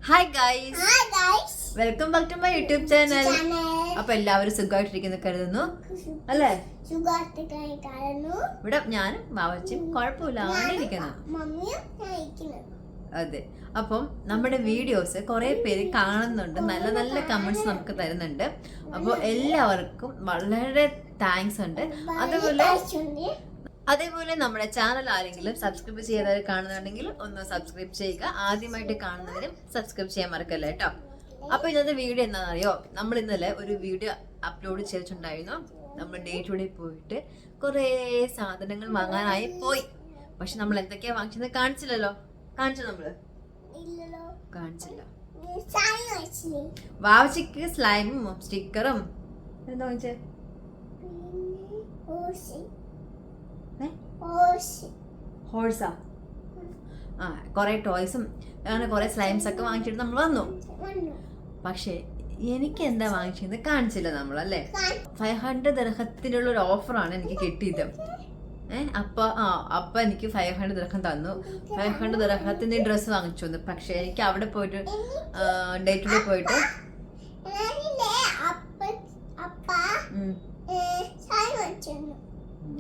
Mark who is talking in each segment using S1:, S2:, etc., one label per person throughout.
S1: Hi guys, welcome back to my YouTube channel. അപ്പൊ എല്ലാവരും സുഖമായിട്ടിരിക്കുന്നു കരുതുന്നു അല്ലേ? ഇവിടെ ഞാനും ബാവച്ചും കുഴപ്പമില്ലാണ്ടിരിക്കുന്നു. അതെ, അപ്പം നമ്മുടെ വീഡിയോസ് കുറെ പേര് കാണുന്നുണ്ട്, നല്ല നല്ല കമന്റ്സ് നമുക്ക് തരുന്നുണ്ട്. അപ്പോൾ എല്ലാവർക്കും വളരെ താങ്ക്സ് ഉണ്ട്. അതേപോലെ നമ്മുടെ ചാനൽ ആരെങ്കിലും സബ്സ്ക്രൈബ് ചെയ്തവർ കാണുന്നുണ്ടെങ്കിൽ ഒന്ന് സബ്സ്ക്രൈബ് ചെയ്യുക. ആദ്യമായിട്ട് കാണുന്നവരും സബ്സ്ക്രൈബ് ചെയ്യാൻ മറക്കല്ല കേട്ടോ. അപ്പൊ ഇന്നത്തെ വീഡിയോ എന്താണെന്നറിയോ? നമ്മൾ ഇന്നലെ ഒരു വീഡിയോ അപ്ലോഡ് ചെയ്തിട്ടുണ്ടായിരുന്നു. നമ്മൾ ഡേ ടു ഡേ പോയിട്ട് കുറേ സാധനങ്ങൾ വാങ്ങാനായി പോയി. പക്ഷെ നമ്മൾ എന്തൊക്കെയാ വാങ്ങിച്ചത് കാണിച്ചില്ലല്ലോ. കാണിച്ചോ? നമ്മള് കാണിച്ചില്ല. വാവച്ചിക്ക് സ്ലൈമും സ്റ്റിക്കറും എന്താ വാങ്ങിച്ചേ? ഹോഴ്സാ? കൊറേ ടോയ്സും അങ്ങനെ കൊറേ സ്ലൈംസ് ഒക്കെ വാങ്ങിച്ചിട്ട് നമ്മൾ വന്നു. പക്ഷെ എനിക്ക് എന്താ വാങ്ങിച്ചത് കാണിച്ചില്ല നമ്മളല്ലേ. 500 ദിർഹത്തിനുള്ള ഒരു ഓഫറാണ് എനിക്ക് കിട്ടിയത്. അപ്പൊ എനിക്ക് 500 ദിർഹം തന്നു. 500 ദിർഹത്തിന്റെ ഡ്രസ്സ് വാങ്ങിച്ചു വന്നു. പക്ഷെ എനിക്ക് അവിടെ പോയിട്ട് ഡേ ടു ഡേ പോയിട്ട്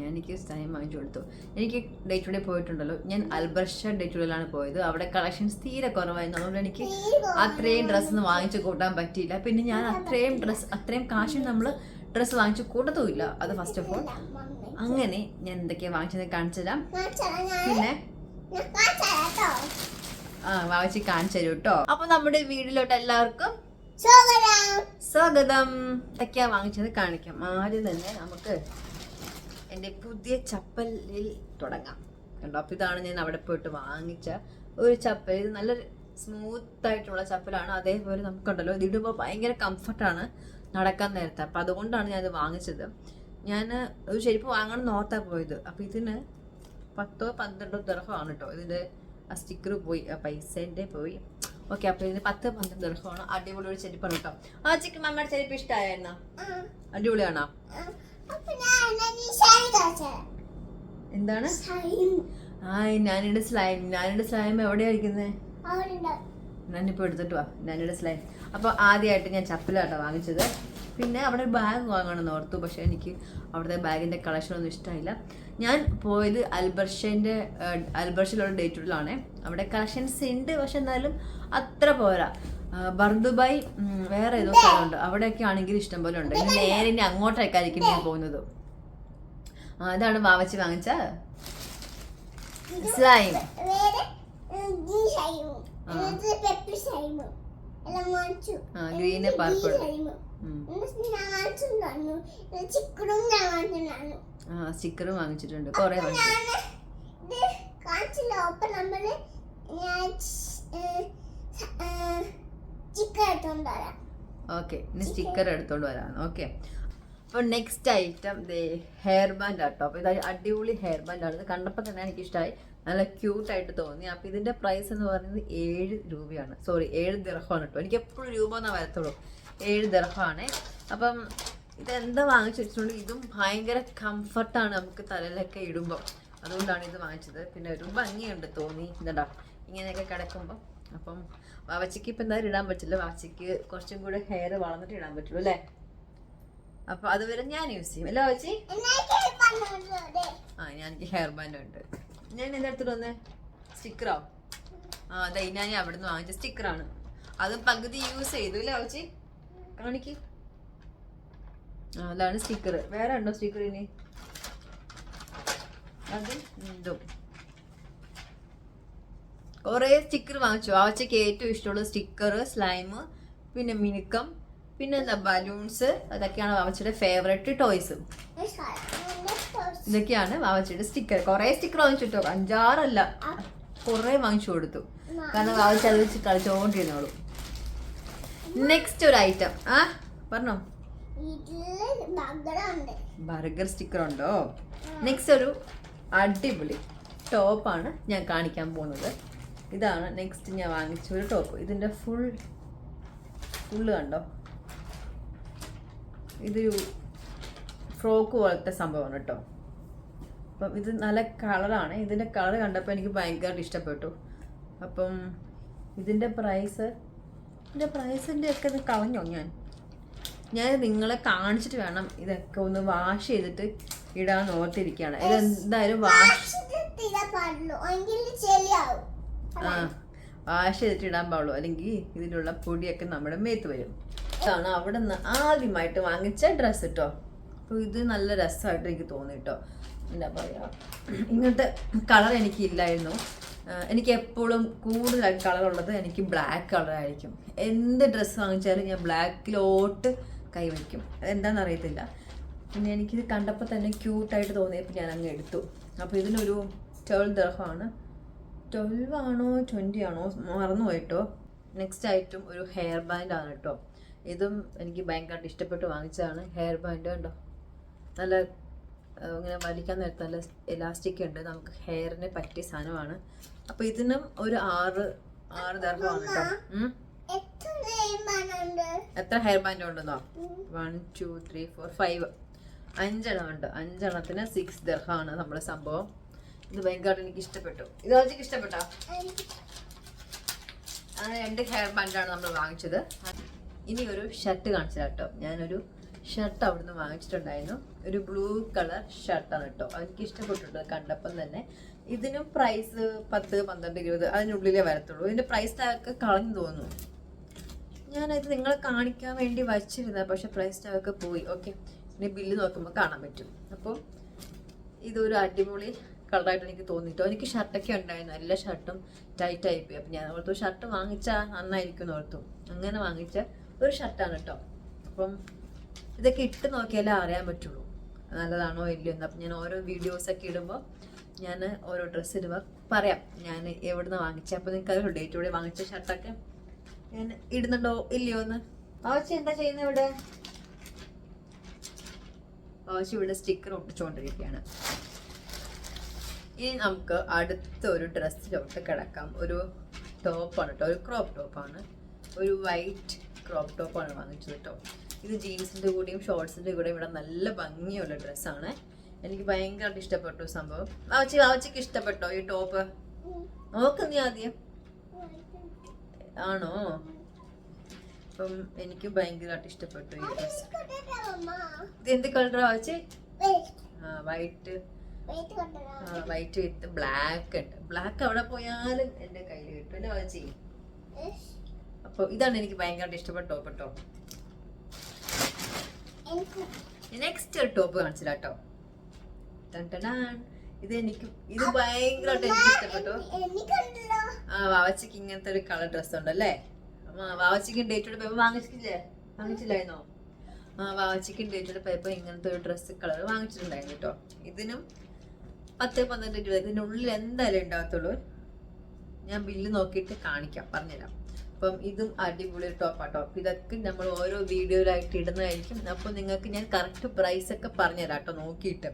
S1: എനിക്ക് ടൈം വാങ്ങിച്ചു കൊടുത്തു. എനിക്ക് ഡേ ടു ഡേ പോയിട്ടുണ്ടല്ലോ, ഞാൻ അൽബർഷ ഡേ ടു ഡേയിലാണ് പോയത്. അവിടെ കളക്ഷൻസ് തീരെ കുറവായിരുന്നു. അതുകൊണ്ട് എനിക്ക് അത്രയും ഡ്രസ്സൊന്നും വാങ്ങിച്ചു കൂട്ടാൻ പറ്റിയില്ല. പിന്നെ ഞാൻ അത്രയും കാശിന് നമ്മൾ ഡ്രസ്സ് വാങ്ങിച്ചു കൂട്ടത്തുമില്ല. അത് ഫസ്റ്റ് ഓഫ് ഓൾ. അങ്ങനെ ഞാൻ എന്തൊക്കെയാ വാങ്ങിച്ചത് കാണിച്ചുതരാം. പിന്നെ വാങ്ങിച്ച് കാണിച്ചു തരും കേട്ടോ. അപ്പൊ നമ്മുടെ വീട്ടിലോട്ട് എല്ലാവർക്കും സ്വാഗതം. എന്തൊക്കെയാ വാങ്ങിച്ചത് കാണിക്കാം. ആദ്യം തന്നെ നമുക്ക് എൻ്റെ പുതിയ ചപ്പലിൽ തുടങ്ങാം. കണ്ടോ? അപ്പോൾ ഇതാണ് ഞാൻ അവിടെ പോയിട്ട് വാങ്ങിച്ച ഒരു ചപ്പൽ. ഇത് നല്ലൊരു സ്മൂത്ത് ആയിട്ടുള്ള ചപ്പലാണ്. അതേപോലെ നമുക്കുണ്ടല്ലോ, ഇത് ഇടുമ്പോൾ ഭയങ്കര കംഫർട്ടാണ് നടക്കാൻ നേരത്തെ. അപ്പം അതുകൊണ്ടാണ് ഞാനത് വാങ്ങിച്ചത്. ഞാൻ ഒരു ചെരുപ്പ് വാങ്ങണം നോർത്താ പോയത്. അപ്പോൾ ഇതിന് 10-12 ദിർഹമാണ് കേട്ടോ. ഇതിൻ്റെ ആ സ്റ്റിക്കർ പോയി, ആ പൈസേൻ്റെ പോയി. ഓക്കെ, അപ്പോൾ ഇതിന് 10-12 ദിർഹമാണ്. അടിപൊളി ഒരു ചെരുപ്പാണ് കേട്ടോ. ആ ചിക്കൻ മമ്മയുടെ ചെരുപ്പ് ഇഷ്ടമായിരുന്നോ? അടിപൊളിയാണോ? എന്താണ്? നാനിയുടെ സ്ലൈം എവിടെയാ ഇരിക്കുന്നേ? ഞാനിപ്പോ എടുത്തിട്ട് വാ നാനിയുടെ സ്ലൈം. അപ്പൊ ആദ്യമായിട്ട് ഞാൻ ചപ്പലാട്ടോ വാങ്ങിച്ചത്. പിന്നെ അവിടെ ബാഗ് വാങ്ങണമെന്ന് ഓർത്തു. പക്ഷെ എനിക്ക് അവിടുത്തെ ബാഗിന്റെ കളക്ഷൻ ഒന്നും ഇഷ്ടമായില്ല. ഞാൻ പോയത് അൽബർഷിലുള്ള ഡേ ടു ഡേയിലാണ്. അവിടെ കളക്ഷൻസ് ഉണ്ട്, പക്ഷെ എന്നാലും അത്ര പോരാ. ബർദുബായ് വേറെ ഏതോ സ്ഥലമുണ്ട്, അവിടെയൊക്കെ ആണെങ്കിൽ ഇഷ്ടം പോലെ ഉണ്ട്. ഇനി നേരെ ഇനി അങ്ങോട്ടേക്കായിരിക്കും ഞാൻ പോകുന്നത്. അതാണ് വാവച്ചി വാങ്ങിച്ച സ്ലൈം. Green purple. സ്റ്റിക്കറും വാങ്ങിച്ചിട്ടുണ്ട് കുറെ. ഓക്കെ, ഇനി സ്റ്റിക്കർ എടുത്തോണ്ട് വരാം. ഓക്കെ, അപ്പോൾ നെക്സ്റ്റ് ഐറ്റം ഹെയർ ബാൻഡ് ആട്ടോ. അപ്പോൾ ഇത് അടിപൊളി ഹെയർ ബാൻഡ് ആണ്. ഇത് കണ്ടപ്പോൾ തന്നെ എനിക്ക് ഇഷ്ടമായി, നല്ല ക്യൂട്ടായിട്ട് തോന്നി. അപ്പോൾ ഇതിൻ്റെ പ്രൈസ് എന്ന് പറയുന്നത് 7 രൂപയാണ്. സോറി, 7 ദിർഹമാണ് കേട്ടോ. എനിക്ക് എപ്പോഴും രൂപ എന്നാ വരത്തുള്ളൂ. 7 ദിർഹമാണ്. അപ്പം ഇതെന്താ വാങ്ങിച്ചു വെച്ചിട്ടുണ്ട്, ഇതും ഭയങ്കര കംഫർട്ടാണ് നമുക്ക് തലയിലൊക്കെ ഇടുമ്പോൾ. അതുകൊണ്ടാണ് ഇത് വാങ്ങിച്ചത്. പിന്നെ ഒരു ഭംഗിയുണ്ട് തോന്നി എന്താ ഇങ്ങനെയൊക്കെ കിടക്കുമ്പോൾ. അപ്പം വാവച്ചിക്ക് ഇപ്പം എന്തായാലും ഇടാൻ പറ്റില്ല. വാവച്ചിക്ക് കുറച്ചും കൂടെ ഹെയർ വളർന്നിട്ട് ഇടാൻ പറ്റുള്ളൂ അല്ലേ? അപ്പൊ അതുവരെ ഞാൻ യൂസ് ചെയ്യും അല്ലേ വാവച്ചി? എനിക്ക് ഹെയർ ബാൻഡ് ഉണ്ട്. ഞാൻ എന്താ എടുത്തിട്ട് വന്നേ? സ്റ്റിക്കറോ? അതെ, ഞാൻ അവിടെ നിന്ന് വാങ്ങിച്ച സ്റ്റിക്കറാണ്. അതും പകുതി യൂസ് ചെയ്തു അല്ലേ വാവച്ചി? കാണിക്ക്. അതാണ് സ്റ്റിക്കർ. വേറെ ഉണ്ടോ സ്റ്റിക്കർ? ഇനി അത് ഇതും കുറേ സ്റ്റിക്കർ വാങ്ങിച്ചു. വാവച്ചയ്ക്ക് ഏറ്റവും ഇഷ്ടമുള്ള സ്റ്റിക്കർ, സ്ലൈം, പിന്നെ മിനുക്കം, പിന്നെ എന്താ ബലൂൺസ്. അതൊക്കെയാണ് വാവച്ചിയുടെ ഫേവറേറ്റ് ടോയ്സ്. ഇതൊക്കെയാണ് വാവച്ചിയുടെ സ്റ്റിക്കർ. കുറേ സ്റ്റിക്കർ വാങ്ങിച്ചിട്ടോ, 5-6 അല്ല, കുറേ വാങ്ങിച്ചു കൊടുത്തു. കാരണം വാവച്ചി അത് വെച്ച് കളിച്ചോണ്ടിരുന്നോളൂ. നെക്സ്റ്റ് ഒരു ഐറ്റം പറഞ്ഞോ. ബർഗർ സ്റ്റിക്കർ ഉണ്ടോ? നെക്സ്റ്റ് ഒരു അടിപൊളി ടോപ്പാണ് ഞാൻ കാണിക്കാൻ പോകുന്നത്. ഇതാണ് നെക്സ്റ്റ് ഞാൻ വാങ്ങിച്ച ഒരു ടോപ്പ്. ഇതിൻ്റെ ഫുള്ള് കണ്ടോ? ഇതൊരു ഫ്രോക്ക് പോലത്തെ സംഭവമാണ് കേട്ടോ. അപ്പം ഇത് നല്ല കളറാണ്. ഇതിൻ്റെ കളർ കണ്ടപ്പോൾ എനിക്ക് ഭയങ്കരമായിട്ട് ഇഷ്ടപ്പെട്ടു. അപ്പം ഇതിൻ്റെ പ്രൈസ് ഇതിൻ്റെ പ്രൈസിൻ്റെ ഒക്കെ ഇത് കളഞ്ഞോ ഞാൻ നിങ്ങളെ കാണിച്ചിട്ട് വേണം ഇതൊക്കെ ഒന്ന് വാഷ് ചെയ്തിട്ട് ഇടാൻ ഓർത്തിരിക്കുകയാണ്. ഇതെന്തായാലും വാഷ് ചെയ്തിട്ട് ഇടാൻ പാടുള്ളൂ, അല്ലെങ്കിൽ ഇതിലുള്ള പൊടിയൊക്കെ നമ്മുടെ മേത്ത് വരും. ഇതാണ് അവിടെ നിന്ന് ആദ്യമായിട്ട് വാങ്ങിച്ച ഡ്രസ്സ് കേട്ടോ. അപ്പോൾ ഇത് നല്ല രസമായിട്ട് എനിക്ക് തോന്നി കേട്ടോ. എന്താ പറയുക, ഇങ്ങനത്തെ കളർ എനിക്കില്ലായിരുന്നു. എനിക്ക് എപ്പോഴും കൂടുതലായിട്ട് കളറുള്ളത് എനിക്ക് ബ്ലാക്ക് കളറായിരിക്കും. എന്ത് ഡ്രസ്സ് വാങ്ങിച്ചാലും ഞാൻ ബ്ലാക്കിലോട്ട് കൈവയ്ക്കും. അതെന്താണെന്ന് അറിയത്തില്ല. പിന്നെ എനിക്കിത് കണ്ടപ്പോൾ തന്നെ ക്യൂട്ടായിട്ട് തോന്നിയപ്പോൾ ഞാൻ അങ്ങ് എടുത്തു. അപ്പോൾ ഇതിനൊരു 12 ദിർഹമാണ്. 12 ആണോ 20 ആണോ മറന്നു പോയിട്ടോ. നെക്സ്റ്റ് ആയിട്ടും ഒരു ഹെയർ ബാൻഡാണ് കേട്ടോ. ഇതും എനിക്ക് ഭയങ്കരമായിട്ട് ഇഷ്ടപ്പെട്ട് വാങ്ങിച്ചതാണ്. ഹെയർ ബാൻഡ് കണ്ടോ, നല്ല ഇങ്ങനെ വലിക്കാൻ നേരത്തെ നല്ല എലാസ്റ്റിക് ഉണ്ട്. നമുക്ക് ഹെയറിന് പറ്റിയ സാധനമാണ്. അപ്പോൾ ഇതിനും ഒരു 6 ദിർഹമാണ് കേട്ടോ. എത്ര ഹെയർ ബാൻഡ് ഉണ്ടെന്നോ? 1 2 3 4 5 5 ഉണ്ട്. 5 6 ദിർഹമാണ് നമ്മുടെ സംഭവം. ഇത് ഭയങ്കരമായിട്ട് എനിക്ക് ഇഷ്ടപ്പെട്ടു. ഇത് ആദ്യം ഇഷ്ടപ്പെട്ടോ? അങ്ങനെ 2 ഹെയർ ബാൻഡാണ് നമ്മൾ വാങ്ങിച്ചത്. ഇനി ഒരു ഷർട്ട് കാണിച്ചു കേട്ടോ. ഞാനൊരു ഷർട്ട് അവിടുന്ന് വാങ്ങിച്ചിട്ടുണ്ടായിരുന്നു. ഒരു ബ്ലൂ കളർ ഷർട്ടാണ് കേട്ടോ. എനിക്ക് ഇഷ്ടപ്പെട്ടിട്ടുണ്ട് കണ്ടപ്പം തന്നെ. ഇതിനും പ്രൈസ് 10 12 20 അതിനുള്ളിലേ വരത്തുള്ളൂ. ഇതിൻ്റെ പ്രൈസ് ടാഗൊക്കെ കളഞ്ഞു തോന്നുന്നു. ഞാനത് നിങ്ങളെ കാണിക്കാൻ വേണ്ടി വച്ചിരുന്നത്, പക്ഷെ പ്രൈസ് ടാഗൊക്കെ പോയി. ഓക്കെ, ഇനി ബില്ല് നോക്കുമ്പോൾ കാണാൻ പറ്റും. അപ്പോൾ ഇതൊരു അടിപൊളി കളറായിട്ട് എനിക്ക് തോന്നിയിട്ടോ. എനിക്ക് ഷർട്ടൊക്കെ ഉണ്ടായിരുന്നു, എല്ലാ ഷർട്ടും ടൈറ്റ് ആയിപ്പോയി. അപ്പം ഞാൻ ഓർത്തു ഷർട്ട് വാങ്ങിച്ചാൽ നന്നായിരിക്കും എന്ന് ഓർത്തു. അങ്ങനെ വാങ്ങിച്ച ഒരു ഷർട്ടാണ് കേട്ടോ. അപ്പം ഇതൊക്കെ ഇട്ട് നോക്കിയാലേ അറിയാൻ പറ്റുള്ളൂ നല്ലതാണോ ഇല്ലയോ എന്ന്. അപ്പം ഞാൻ ഓരോ വീഡിയോസൊക്കെ ഇടുമ്പോൾ ഞാൻ ഓരോ ഡ്രസ്സ് ഇടുമ്പോൾ പറയാം ഞാൻ എവിടെ നിന്ന് വാങ്ങിച്ചത്. അപ്പോൾ നിങ്ങൾക്ക് അറിയുള്ളൂ ഡേറ്റ് ഇവിടെ വാങ്ങിച്ച ഷർട്ടൊക്കെ ഞാൻ ഇടുന്നുണ്ടോ ഇല്ലയോ എന്ന്. ആവശ്യം എന്താ ചെയ്യുന്നത് ഇവിടെ? ആവശ്യം ഇവിടെ സ്റ്റിക്കർ ഒട്ടിച്ചുകൊണ്ടിരിക്കുകയാണ്. ഇനി നമുക്ക് അടുത്ത ഒരു ഡ്രസ്സിലോട്ട് കിടക്കാം. ഒരു ടോപ്പാണ് കേട്ടോ, ഒരു ക്രോപ്പ് ടോപ്പാണ്. ഒരു വൈറ്റ് ക്രോപ്പ് ടോപ്പാണ് വാങ്ങിച്ചത് കേട്ടോ. ഇത് ജീൻസിൻ്റെ കൂടെയും ഷോർട്സിൻ്റെ കൂടെയും ഇവിടെ നല്ല ഭംഗിയുള്ള ഡ്രസ്സാണ്. എനിക്ക് ഭയങ്കരമായിട്ട് ഇഷ്ടപ്പെട്ടു സംഭവം. വാവച്ചിക്ക് ഇഷ്ടപ്പെട്ടോ ഈ ടോപ്പ്? നോക്ക് നീ ആദ്യം. ആണോ? അപ്പം എനിക്ക് ഭയങ്കരമായിട്ട് ഇഷ്ടപ്പെട്ടു ഈ ഡ്രസ്. ഇത് എന്ത് കളറാ വാവച്ചി? വൈറ്റ് വിത്ത് ബ്ലാക്ക് ഉണ്ട്. ബ്ലാക്ക് അവിടെ പോയാലും എൻ്റെ കയ്യിൽ കിട്ടും അല്ലേ വാവച്ചി? അപ്പോൾ ഇതാണ് എനിക്ക് ഭയങ്കരമായിട്ട് ഇഷ്ടപ്പെട്ട ടോപ്പ് കേട്ടോ. നെക്സ്റ്റ് ഒരു ടോപ്പ് കാണിച്ചില്ല കേട്ടോ. ഇത് ഭയങ്കരമായിട്ട് എനിക്ക് ഇഷ്ടപ്പെട്ടു. വാവച്ചിക്ക് ഇങ്ങനത്തെ ഒരു കളർ ഡ്രസ് ഉണ്ടല്ലേ. വാവച്ചിക്കും ഡേറ്റോടെ പോയപ്പോ വാങ്ങിച്ചില്ലായിരുന്നോ? വാവച്ചിക്കും ഡേറ്റോടെ പോയപ്പോ ഇങ്ങനത്തെ ഒരു ഡ്രസ് കളർ വാങ്ങിച്ചിട്ടുണ്ടായിരുന്നു കേട്ടോ. ഇതിനും 10 12 20 ഇതിനുള്ളിൽ എന്തായാലും ഉണ്ടാകത്തുള്ളൂ. ഞാൻ ബില്ല് നോക്കിയിട്ട് കാണിക്കാം, പറഞ്ഞുതരാം. അപ്പം ഇതും അടിപൊളി ടോപ്പാട്ടോ. ഇതൊക്കെ നമ്മൾ ഓരോ വീഡിയോയിലായിട്ട് ഇടുന്നതായിരിക്കും. അപ്പോൾ നിങ്ങൾക്ക് ഞാൻ കറക്റ്റ് പ്രൈസ് ഒക്കെ പറഞ്ഞുതരാം കേട്ടോ നോക്കിയിട്ട്.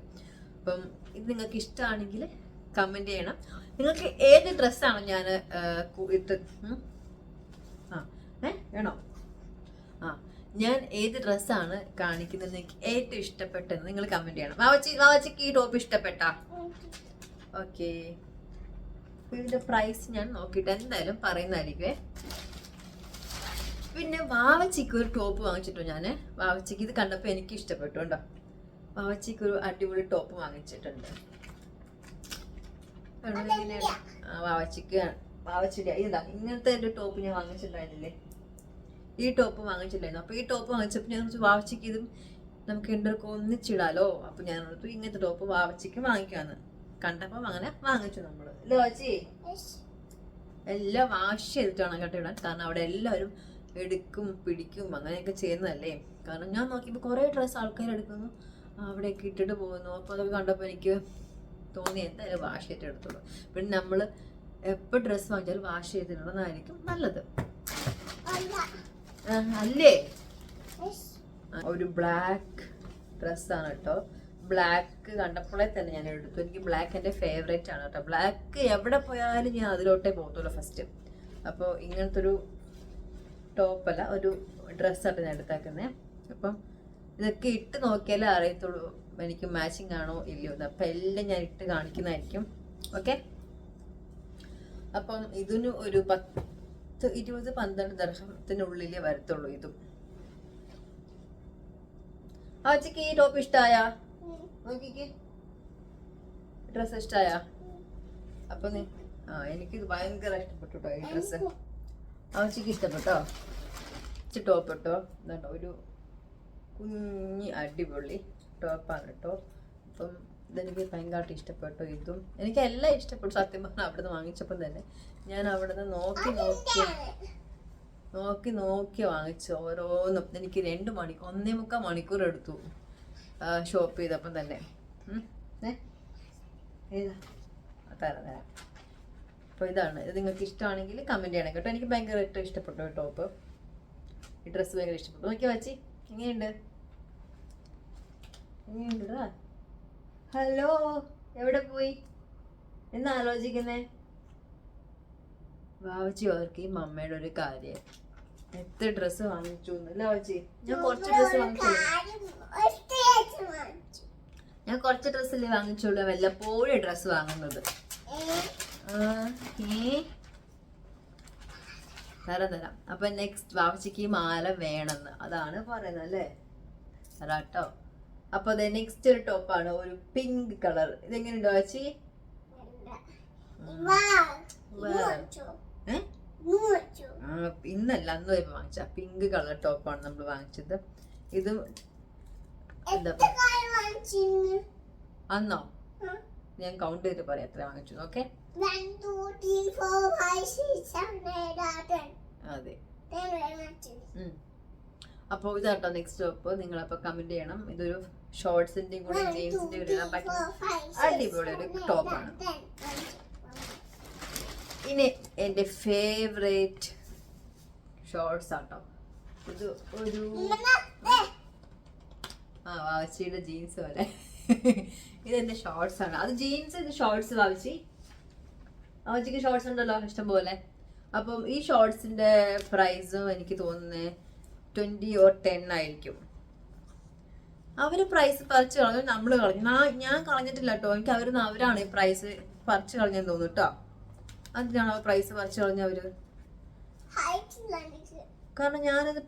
S1: അപ്പം ഇത് നിങ്ങൾക്ക് ഇഷ്ടമാണെങ്കിൽ കമൻറ്റ് ചെയ്യണം. നിങ്ങൾക്ക് ഏത് ഡ്രസ്സാണോ ഞാൻ ഇട്ട് വേണോ? ഞാൻ ഏത് ഡ്രസ്സാണ് കാണിക്കുന്നത് നിങ്ങൾക്ക് ഏറ്റവും ഇഷ്ടപ്പെട്ടെന്ന് നിങ്ങൾ കമൻറ്റ് ചെയ്യണം. വാവച്ചിക്ക് ഈ ടോപ്പ് ഇഷ്ടപ്പെട്ടാ? ഓക്കെ, ഇതിൻ്റെ പ്രൈസ് ഞാൻ നോക്കിയിട്ട് എന്തായാലും പറയുന്നതായിരിക്കുമേ. പിന്നെ വാവച്ചിക്ക് ഒരു ടോപ്പ് വാങ്ങിച്ചിട്ടു ഞാൻ. വാവച്ചിക്ക് ഇത് കണ്ടപ്പോൾ എനിക്ക് ഇഷ്ടപ്പെട്ടു കേട്ടോ. വാവച്ചിക്ക് ഒരു അടിപൊളി ടോപ്പ് വാങ്ങിച്ചിട്ടുണ്ട്. വാവച്ചിയുടെ ഇതാ ഇങ്ങനത്തെ ഒരു ടോപ്പ് ഞാൻ വാങ്ങിച്ചിട്ടുണ്ടായിരുന്നില്ലേ, ഈ ടോപ്പ് വാങ്ങിച്ചിട്ടുണ്ടായിരുന്നു. അപ്പോൾ ഈ ടോപ്പ് വാങ്ങിച്ചപ്പോൾ ഞാൻ വാവച്ചിക്ക് ഇതും നമുക്ക് രണ്ടുപേർക്കും ഒന്നിച്ചിടാലോ. അപ്പോൾ ഞാൻ ഓർത്തു ഇങ്ങനത്തെ ടോപ്പ് വാവച്ചിക്ക് വാങ്ങിക്കാന്ന്. കണ്ടപ്പോൾ അങ്ങനെ വാങ്ങിച്ചു നമ്മൾ. അല്ലേ വാവച്ചി? എല്ലാം വാഷ് ചെയ്തിട്ടാണ് കേട്ടോ ഇടാൻ. കാരണം അവിടെ എല്ലാവരും എടുക്കും പിടിക്കും അങ്ങനെയൊക്കെ ചെയ്യുന്നതല്ലേ. കാരണം ഞാൻ നോക്കിയപ്പോൾ കുറേ ഡ്രസ്സ് ആൾക്കാർ എടുക്കുന്നു, അവിടെയൊക്കെ ഇട്ടിട്ട് പോകുന്നു. അപ്പോൾ അതൊക്കെ കണ്ടപ്പോൾ എനിക്ക് തോന്നി എന്തായാലും വാഷ് ചെയ്തിട്ട് എടുത്തുള്ളൂ. പിന്നെ നമ്മൾ എപ്പോൾ ഡ്രസ്സ് വാങ്ങിച്ചാലും വാഷ് ചെയ്തിടുന്നതായിരിക്കും നല്ലത് അല്ലേ? ഒരു ബ്ലാക്ക് ഡ്രസ്സാണ് കേട്ടോ. ബ്ലാക്ക് കണ്ടപ്പോഴേ തന്നെ ഞാൻ എടുത്തു. എനിക്ക് ബ്ലാക്ക് എൻ്റെ ഫേവറേറ്റ് ആണ് കേട്ടോ. ബ്ലാക്ക് എവിടെ പോയാലും ഞാൻ അതിലോട്ടേ പോകത്തുള്ളൂ ഫസ്റ്റ്. അപ്പോൾ ഇങ്ങനത്തെ ഒരു ടോപ്പല്ല, ഒരു ഡ്രസ്സായിട്ട് ഞാൻ എടുത്തേക്കുന്നത്. അപ്പം ഇതൊക്കെ ഇട്ട് നോക്കിയാലേ അറിയത്തുള്ളൂ എനിക്ക് മാച്ചിങ് ആണോ ഇല്ലയോ എന്ന്. അപ്പം എല്ലാം ഞാൻ ഇട്ട് കാണിക്കുന്നതായിരിക്കും. ഓക്കെ, അപ്പം ഇതിന് ഒരു 20-12 ദർഹത്തിനുള്ളിലേ വരത്തുള്ളൂ ഇതും. ആച്ചിക്ക് ഈ ടോപ്പ് ഇഷ്ടായ? നോക്കിക്ക്, ഡ്രസ് ഇഷ്ടായ? അപ്പൊ എനിക്കിത് ഭയങ്കര ഇഷ്ടപ്പെട്ടു കേട്ടോ ഈ ഡ്രസ്സ്. ആച്ചിക്ക് ഇഷ്ടപ്പെട്ടോ? ടോപ്പ് ഇട്ടോ, ഇതുണ്ടോ ഒരു കുഞ്ഞി അടിപൊളി ടോപ്പാണ് കേട്ടോ. അപ്പം ഇതെനിക്ക് ഭയങ്കരമായിട്ട് ഇഷ്ടപ്പെട്ടു. ഇതും എനിക്ക് എല്ലാം ഇഷ്ടപ്പെട്ടു സത്യം പറഞ്ഞാൽ. അവിടെ നിന്ന് വാങ്ങിച്ചപ്പം തന്നെ ഞാൻ അവിടെ നിന്ന് നോക്കി വാങ്ങിച്ചു ഓരോന്നും. എനിക്ക് 1.25 മണിക്കൂർ എടുത്തു ഷോപ്പ് ചെയ്തപ്പം തന്നെ. തരാം. അപ്പോൾ ഇതാണ്. ഇത് നിങ്ങൾക്ക് ഇഷ്ടമാണെങ്കിൽ കമൻറ്റ് ചെയ്യണം കേട്ടോ. എനിക്ക് ഭയങ്കരമായിട്ട് ഇഷ്ടപ്പെട്ടു ടോപ്പ്. ഈ ഡ്രസ്സ് ഭയങ്കര ഇഷ്ടപ്പെട്ടു. നോക്കിയാ വച്ചി എങ്ങനെയുണ്ടാ? ഹലോ, എവിടെ പോയി എന്ന് ആലോചിക്കുന്നേ? വാവച്ചി ഓർക്ക് ഈ മമ്മയുടെ ഒരു കാര്യം എത്ര ഡ്രസ്സ് വാങ്ങിച്ചു എന്നല്ല വാവച്ചി. ഞാൻ കുറച്ച് ഡ്രസ്സല്ലേ വാങ്ങിച്ചോളൂ. വല്ലപ്പോഴും ഡ്രസ്സ് വാങ്ങുന്നത്. തരാം. അപ്പൊ നെക്സ്റ്റ് വാവച്ചിക്ക് ഈ മാല വേണമെന്ന് അതാണ് പറയുന്നത് അല്ലേ? തരാട്ടോ. അപ്പൊ അതെ നെക്സ്റ്റ് ഒരു ടോപ്പാണ്, ഒരു പിങ്ക് കളർ. ഇതെങ്ങനെയുണ്ട് വാവച്ചി? ഇന്നല്ല അന്ന് പോയപ്പോ വാങ്ങിച്ച പിങ്ക് കളർ ടോപ്പാണ് നമ്മൾ വാങ്ങിച്ചത്. ഇത് അന്നോ ഞാൻ കൗണ്ട് ചെയ്ത് പറയാം എത്ര വാങ്ങിച്ചു. ഓക്കെ, അതെ. അപ്പോൾ ഇതാട്ടോ നെക്സ്റ്റ് ടോപ്പ്. നിങ്ങളപ്പോ കമന്റ് ചെയ്യണം. ഇതൊരു ഷോർട്സിന്റെയും കൂടെ ജീൻസിന്റെയും കൂടെ ഇടാൻ പറ്റുന്ന അടിപൊളി ഒരു ടോപ്പാണ്. ഇനി എന്റെ ഫേവറേറ്റ് ഷോർട്സ് ആട്ടോ. ഇത് ഒരു വാവച്ചിയുടെ ജീൻസ് പോലെ. ഇതെന്റെ ഷോർട്സ് ആണ്. അത് ജീൻസ്, ഇത് ഷോർട്സ്. വാവച്ചിക്ക് ഷോർട്സ് ഉണ്ടല്ലോ ഇഷ്ടം പോലെ. അപ്പം ഈ ഷോർട്സിന്റെ പ്രൈസും എനിക്ക് തോന്നുന്നത് 20 or 10 ആയിരിക്കും. അവര് പ്രൈസ് പറിച്ചു കളഞ്ഞു, നമ്മള് കളഞ്ഞു. ഞാൻ കളഞ്ഞിട്ടില്ല കേട്ടോ. എനിക്ക് അവരാണ് ഈ പ്രൈസ് പറിച്ചു കളഞ്ഞെന്ന് തോന്നുന്നു കേട്ടോ. അതിനാണോ പ്രൈസ് പറിച്ചു കളഞ്ഞവര്? കാരണം ഞാനത്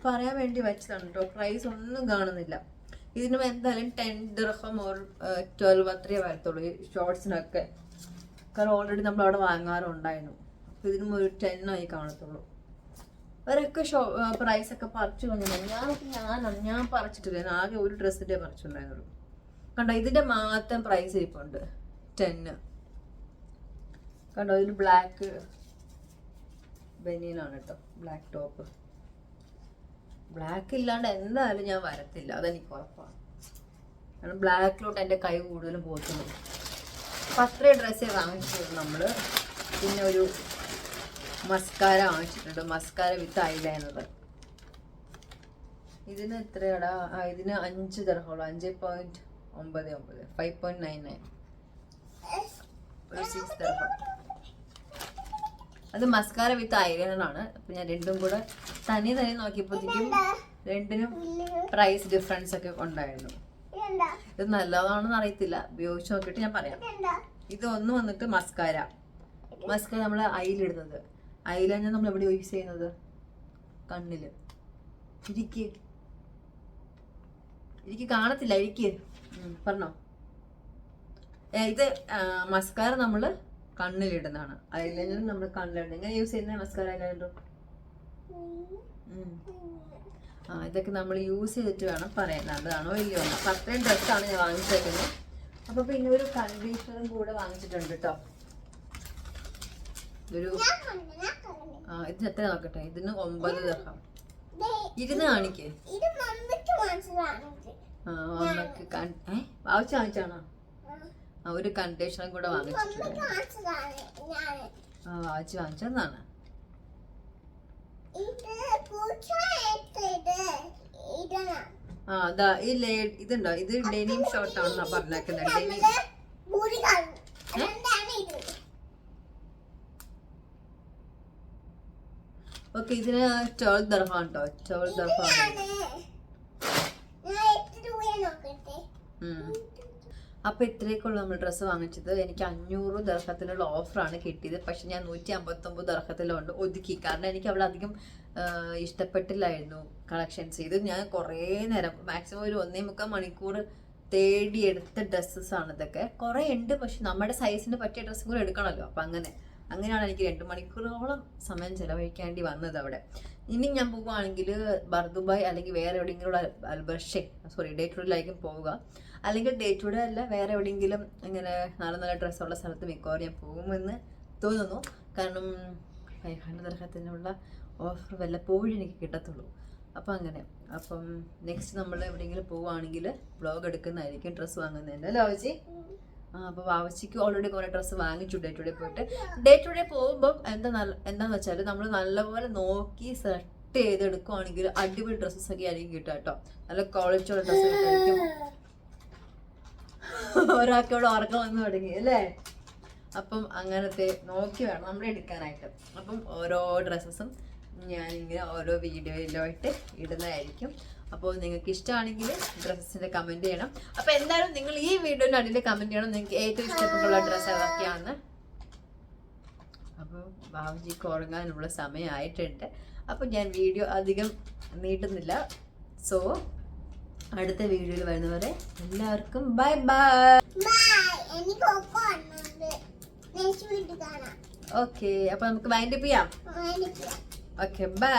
S1: പറയാൻ വേണ്ടി വെച്ചതാണ് കേട്ടോ. പ്രൈസ് ഒന്നും കാണുന്നില്ല. ഇതിനും എന്തായാലും 10 ദിർഹം or 12 അത്രയേ വരത്തുള്ളൂ ഈ ഷോർട്സിനൊക്കെ. കാരണം ഓൾറെഡി നമ്മൾ അവിടെ വാങ്ങാറുണ്ടായിരുന്നു. അപ്പൊ ഇതിനും ഒരു 10 ആയി കാണത്തുള്ളൂ. അവരൊക്കെ പ്രൈസ് ഒക്കെ പറിച്ചു കളഞ്ഞു. ഞാൻ പറിച്ചിട്ടില്ല. ആകെ ഒരു ഡ്രസ്സിന്റെ പറിച്ചിട്ടുണ്ടായിരുന്നുള്ളൂ. കണ്ടോ, ഇതിന്റെ മാത്രം പ്രൈസ് ഇരിപ്പുണ്ട് 10. കണ്ടോ, ഇതിന് ബ്ലാക്ക് ബനിയനാണ് കേട്ടോ, ബ്ലാക്ക് ടോപ്പ്. ബ്ലാക്ക് ഇല്ലാണ്ട് എന്തായാലും ഞാൻ വരത്തില്ല, അതെനിക്ക് ഉറപ്പാണ്. കാരണം ബ്ലാക്കിലോട്ട് എൻ്റെ കൈ കൂടുതലും പോയിട്ടുള്ളൂ. അപ്പം അത്രയും ഡ്രസ്സേ വാങ്ങിച്ചിട്ടുണ്ട് നമ്മള്. പിന്നെ ഒരു മസ്കാര വാങ്ങിച്ചിട്ടുണ്ട്, മസ്കാര വിത്ത് ഐലൈനർ. ഇതിന് എത്രയാടാ? ഇതിന് 5 ദിർഹമുള്ളൂ. 5.99, 5.99, ഒരു 6 ദിർഹം. അത് മസ്കാര വിത്ത് ഐലൈനർ ആണ്. അപ്പൊ ഞാൻ രണ്ടും കൂടെ തനി നോക്കിയപ്പോഴത്തേക്കും രണ്ടിനും പ്രൈസ് ഡിഫറൻസ് ഒക്കെ ഉണ്ടായിരുന്നു. ഇത് നല്ലതാണെന്ന് അറിയത്തില്ല, ഉപയോഗിച്ച് നോക്കിയിട്ട് ഞാൻ പറയാം. ഇത് ഒന്ന് വന്നിട്ട് മസ്കാര നമ്മൾ ഐലിടുന്നത്. ഐലൈനർ നമ്മൾ എവിടെ യൂസ് ചെയ്യുന്നത്? കണ്ണില്. ഇരിക്ക് കാണത്തില്ല, ഇരിക്ക് പറഞ്ഞോ. ഇത് മസ്കാര നമ്മള് കണ്ണിലിടുന്നതാണ്. ഐലൈനർ നമ്മൾ കണ്ണിലിടുന്നത്. എങ്ങനെ യൂസ് ചെയ്യുന്നത് മസ്കാര ഐലൈനർ? ഇതൊക്കെ നമ്മൾ യൂസ് ചെയ്തിട്ട് വേണം പറയാൻ അതാണോ ഇല്ലയോ. അപ്പൊ അത്രയും ഡ്രസ്സാണ് ഞാൻ വാങ്ങിച്ചേക്കുന്നത്. അപ്പൊ പിന്നെ ഒരു കണ്ടീഷണറും കൂടെ വാങ്ങിച്ചിട്ടുണ്ട് കേട്ടോ. ഇതിന് എത്ര നോക്കട്ടെ? ഇതിന് 9 ദിർഹം. ഇരുന്ന് കാണിക്കേ. വാങ്ങിച്ച് വാങ്ങിച്ചാണോ? ഒരു കണ്ടീഷണറും കൂടെ വാങ്ങിച്ചിട്ടുണ്ട്. വാങ്ങിച്ച് വാങ്ങിച്ചതാണ്. അതാ ഈ ഇതുണ്ടോ, ഇത് ഡെനിം ഷോർട്ട് ആണെന്നാ പറഞ്ഞേക്കുന്നത്. ഓക്കെ, ഇതിന് 12 ദിർഹം കേട്ടോ. 12 ദിർഹം. അപ്പോൾ ഇത്രയൊക്കെയുള്ളൂ നമ്മൾ ഡ്രസ്സ് വാങ്ങിച്ചത്. എനിക്ക് 500 ദർഹത്തിനുള്ള ഓഫറാണ് കിട്ടിയത്. പക്ഷെ ഞാൻ 159 ദർഹത്തിലുണ്ട് ഒതുക്കി. കാരണം എനിക്ക് അവിടെ അധികം ഇഷ്ടപ്പെട്ടില്ലായിരുന്നു കളക്ഷൻസ്. ഇത് ഞാൻ കുറേ നേരം, മാക്സിമം ഒരു 1.25 മണിക്കൂർ തേടിയെടുത്ത ഡ്രസ്സസ് ആണ് ഇതൊക്കെ. കുറേ ഉണ്ട്, പക്ഷെ നമ്മുടെ സൈസിന് പറ്റിയ ഡ്രസ്സും കൂടെ എടുക്കണമല്ലോ. അപ്പം അങ്ങനെയാണ് എനിക്ക് 2 മണിക്കൂറോളം സമയം ചിലവഴിക്കേണ്ടി വന്നത് അവിടെ. ഇനി ഞാൻ പോവുകയാണെങ്കിൽ ബർദുബായ് അല്ലെങ്കിൽ വേറെ എവിടെയെങ്കിലും ഡേ ടൂഡിലായിരിക്കും പോവുക. അല്ലെങ്കിൽ ഡേ ടൂഡേ അല്ല, വേറെ എവിടെയെങ്കിലും ഇങ്ങനെ നല്ല നല്ല ഡ്രസ്സുള്ള സ്ഥലത്ത് മിക്കവാറും ഞാൻ പോകുമെന്ന് തോന്നുന്നു. കാരണം 500 ദർഹത്തിനുള്ള ഓഫർ വല്ലപ്പോഴും എനിക്ക് കിട്ടത്തുള്ളൂ. അപ്പം നെക്സ്റ്റ് നമ്മൾ എവിടെയെങ്കിലും പോവുകയാണെങ്കിൽ വ്ളോഗ് എടുക്കുന്നതായിരിക്കും, ഡ്രസ്സ് വാങ്ങുന്നതിൻ്റെ അല്ലേ വാവച്ചി? അപ്പോൾ വാവച്ചിക്ക് ഓൾറെഡി കുറേ ഡ്രസ്സ് വാങ്ങിച്ചു ഡേ ടു ഡേ പോയിട്ട്. ഡേ ടു ഡേ പോകുമ്പം എന്താണെന്ന് വെച്ചാൽ നമ്മൾ നല്ലപോലെ നോക്കി സെലക്ട് ചെയ്തെടുക്കുകയാണെങ്കിൽ അടിപൊളി ഡ്രസ്സസ് ഒക്കെ ആയിരിക്കും കിട്ടുക കേട്ടോ. നല്ല ക്വാളിറ്റിയുള്ള ഡ്രസ്സ് കിട്ടുമായിരിക്കും. ഒരാൾക്ക് ഇവിടെ ഉറക്കം വന്നു തുടങ്ങി അല്ലേ? അപ്പം അങ്ങനത്തെ നോക്കി വേണം നമ്മൾ എടുക്കാനായിട്ട്. അപ്പം ഓരോ ഡ്രസ്സസും ഞാനിങ്ങനെ ഓരോ വീഡിയോയിലായിട്ട് ഇടുന്നതായിരിക്കും. അപ്പോൾ നിങ്ങൾക്ക് ഇഷ്ടമാണെങ്കിൽ ഡ്രസ്സസിൻ്റെ കമൻറ്റ് ചെയ്യണം. അപ്പോൾ എന്തായാലും നിങ്ങൾ ഈ വീഡിയോയുടെ അടിയിൽ കമൻറ്റ് ചെയ്യണം നിങ്ങൾക്ക് ഏറ്റവും ഇഷ്ടപ്പെട്ടുള്ള ഡ്രസ്സ് ഏതൊക്കെയാണെന്ന്. അപ്പോൾ ബാബുജിക്ക് ഉറങ്ങാനുള്ള സമയമായിട്ടുണ്ട്. അപ്പോൾ ഞാൻ വീഡിയോ അധികം നീട്ടുന്നില്ല. സോ അടുത്ത വീഡിയോയിൽ വരുന്നവരെ എല്ലാവർക്കും ബൈ ബൈ. ഓക്കെ, അപ്പോൾ നമുക്ക് വൈൻഡപ്പ് ചെയ്യാം. Okay, by.